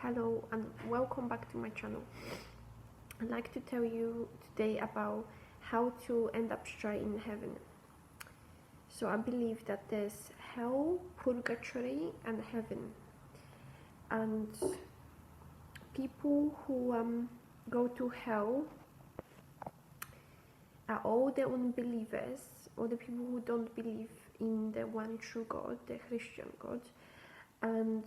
Hello and welcome back to my channel. I'd like to tell you today about how to end up straight in heaven. So I believe that there's hell, purgatory and heaven, and people who go to hell are all the unbelievers, or the people who don't believe in the one true God, the Christian God. And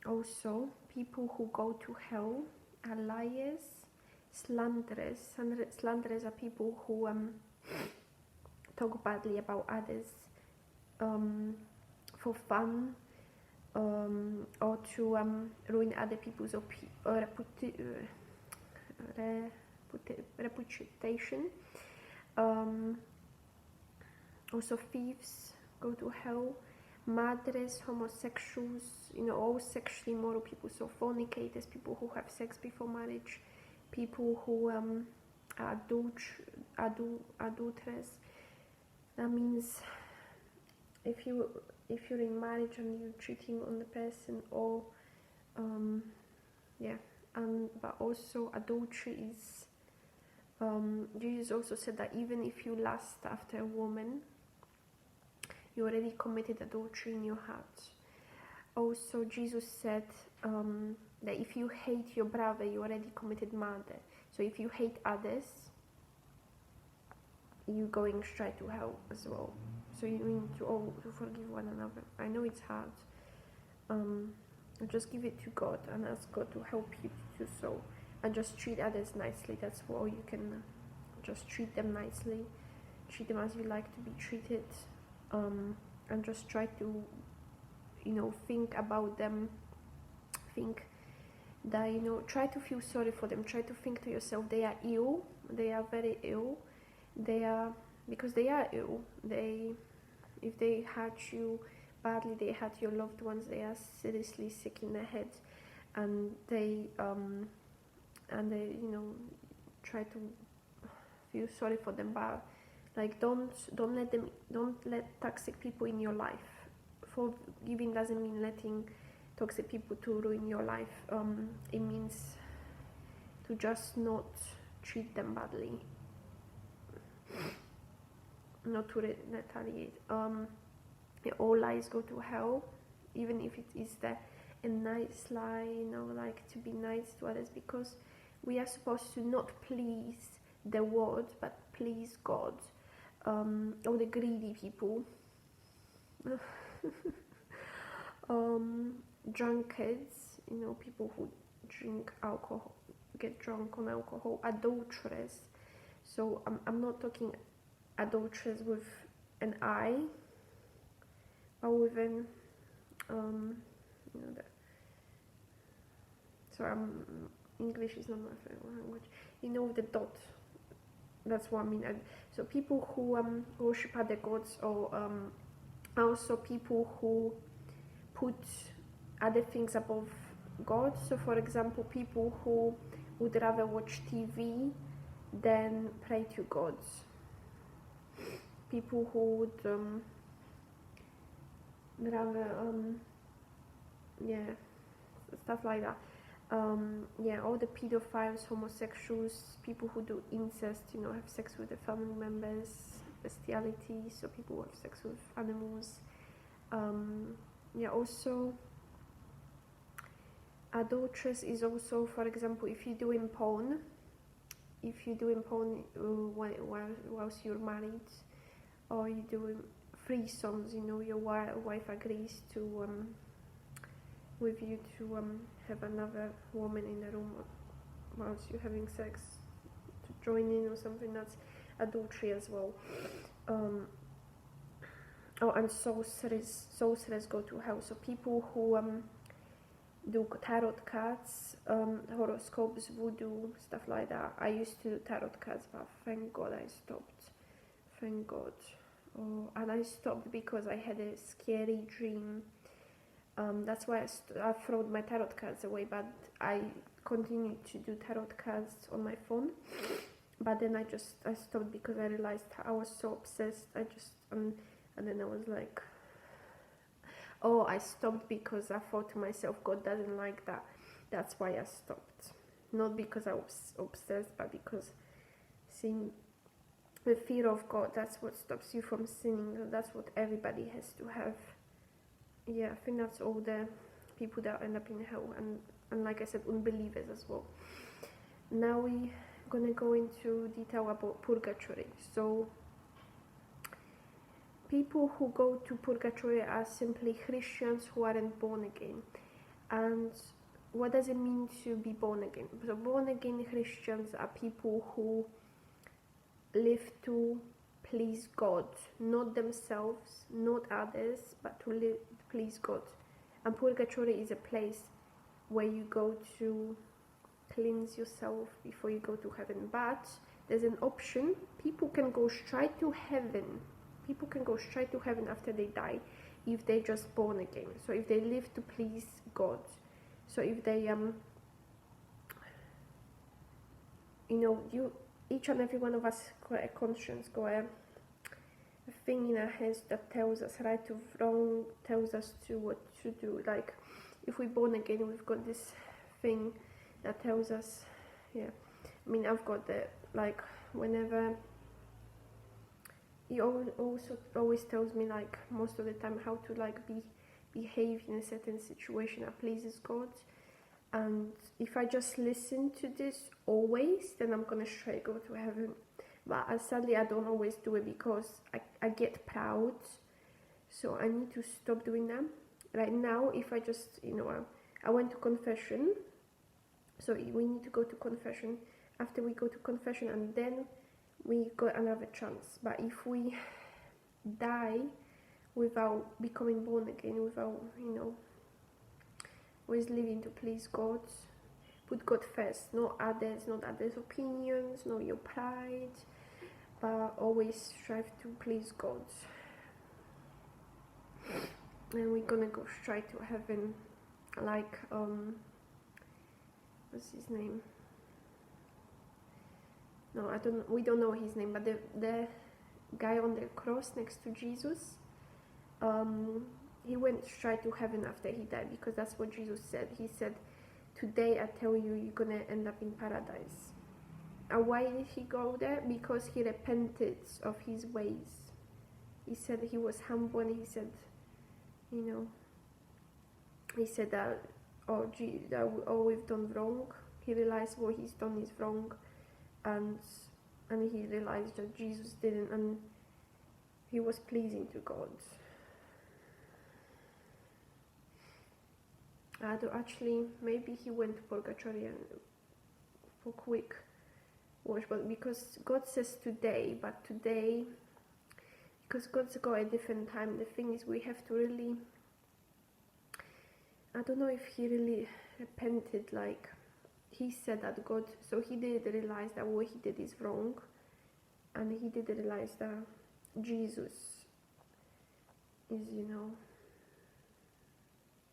also, people who go to hell are liars, slanderers. Slanderers are people who talk badly about others for fun, or to ruin other people's reputation. Also, thieves go to hell. Murderers, homosexuals, all sexually immoral people, so fornicators, people who have sex before marriage, people who are adulterers. That means if you're in marriage and you're cheating on the person, or but also adultery is Jesus also said that even if you lust after a woman, you already committed adultery in your heart. Also, Jesus said that if you hate your brother, you already committed murder. So if you hate others, you're going straight to hell as well. So you need to forgive one another. I know it's hard. Just give it to God and ask God to help you to do so. And just treat others nicely. That's all you can. Just treat them nicely. Treat them as you like to be treated. And just try to, think about them. Think that, try to feel sorry for them. Try to think to yourself, they are ill. They are very ill. Because they are ill. If they hurt you badly, they hurt your loved ones, they are seriously sick in their head, and they try to feel sorry for them, but don't let toxic people in your life. Forgiving doesn't mean letting toxic people to ruin your life. It means to just not treat them badly, not to retaliate. All lies go to hell, even if it is a nice lie, like to be nice to others, because we are supposed to not please the world but please God. All the greedy people, drunkards, people who drink alcohol, get drunk on alcohol, adulterers. So I'm not talking adulterers with an I, or with an English is not my favorite language. The dot. That's what I mean. So people who worship other gods, or also people who put other things above God. So, for example, people who would rather watch TV than pray to God. People who would rather stuff like that. All the pedophiles, homosexuals, people who do incest, have sex with their family members, bestiality, so people who have sex with animals. Also, adulteress is also, for example, if you're doing porn whilst you're married, or you're doing threesomes, your wife agrees to with you to have another woman in the room whilst you're having sex, to join in or something. That's adultery as well. And sorcerers go to hell. So people who do tarot cards, horoscopes, voodoo, stuff like that. I used to do tarot cards, but thank God I stopped. Thank God. And I stopped because I had a scary dream. That's why I threw my tarot cards away, but I continued to do tarot cards on my phone. But then I stopped because I realized I was so obsessed. And then I was like, I stopped because I thought to myself, God doesn't like that That's why I stopped. Not because I was obsessed, but because seeing the fear of God, that's what stops you from sinning. That's what everybody has to have. Yeah, I think that's all the people that end up in hell, and like I said, unbelievers as well. Now we're gonna go into detail about purgatory. So people who go to purgatory are simply Christians who aren't born again. And what does it mean to be born again? So born again Christians are people who live to please God, not themselves, not others, but to live to please God. And purgatory is a place where you go to cleanse yourself before you go to heaven. But there's an option. People can go straight to heaven. People can go straight to heaven after they die if they're just born again. So if they live to please God. So if they each and every one of us got a conscience, got a thing in our heads that tells us right or wrong, tells us to what to do. Like if we're born again, we've got this thing that tells us, yeah. I mean, I've got the, like, whenever he also always tells me, like, most of the time how to, like, behave in a certain situation that pleases God. And if I just listen to this always, then I'm gonna straight go to heaven. But sadly I don't always do it because I get proud, so I need to stop doing that. Right now, if I just, I went to confession, so we need to go to confession. After we go to confession, and then we got another chance. But if we die without becoming born again, without, always living to please God, put God first, not others opinions, not your pride, but always strive to please God. And we're gonna go straight to heaven, like what's his name? No, we don't know his name, but the guy on the cross next to Jesus, he went straight to heaven after he died, because that's what Jesus said. He said, "Today I tell you, you're gonna end up in paradise." And why did he go there? Because he repented of his ways. He said he was humble, and he said, that we've done wrong. He realized what he's done is wrong, and he realized that Jesus didn't, and he was pleasing to God. Actually, maybe he went to purgatory and for quick wash, but because God says today, because God's got a different time. The thing is, we have to really, I don't know if he really repented, like he said that God, so he did realize that what he did is wrong, and he did realize that Jesus is,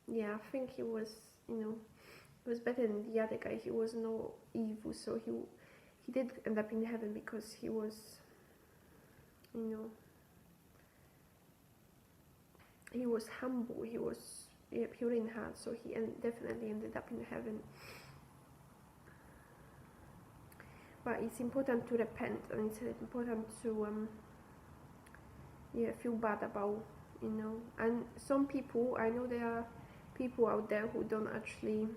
yeah, I think he was, he was better than the other guy. He was no evil, so he did end up in heaven because he was, he was humble, he was pure in heart, so he definitely ended up in heaven. But it's important to repent, and it's important to feel bad about, and some people, I know there are people out there who don't actually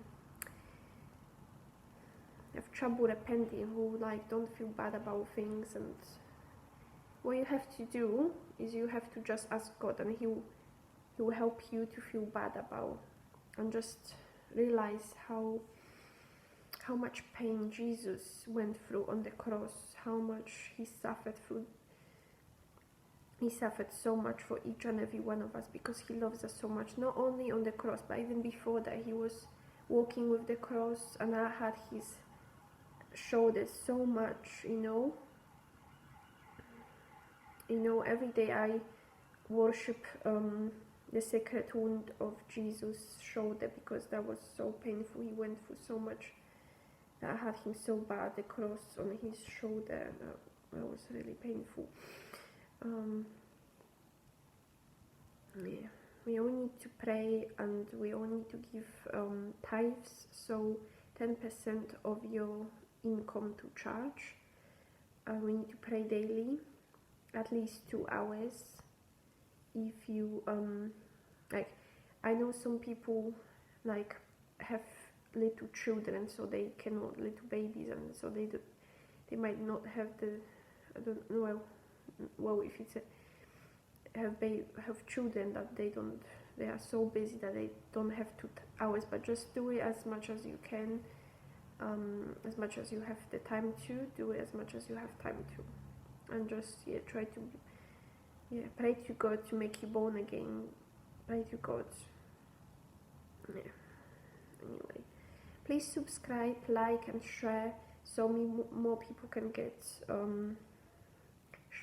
have trouble repenting, who like don't feel bad about things. And what you have to do is you have to just ask God, and he will help you to feel bad about, and just realize how much pain Jesus went through on the cross, how much he suffered through. He suffered so much for each and every one of us, because he loves us so much. Not only on the cross, but even before that, he was walking with the cross, and I had his shoulders so much, every day I worship the sacred wound of Jesus' shoulder, because that was so painful. He went through so much that I had him so bad, the cross on his shoulder. That was really painful. Yeah, we all need to pray, and we all need to give tithes, so 10% of your income to church. We need to pray daily, at least 2 hours. If you like, I know some people like have little children, so they cannot, little babies, and so they might not have the, I don't know, well if it's have children that they are so busy that they don't have 2 hours, but just do it as much as you can, as much as you have the time to do it, as much as you have time to, and just try to pray to God to make you born again. Pray to God. Anyway, please subscribe, like, and share, so more people can get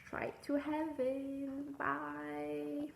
straight to heaven. Bye.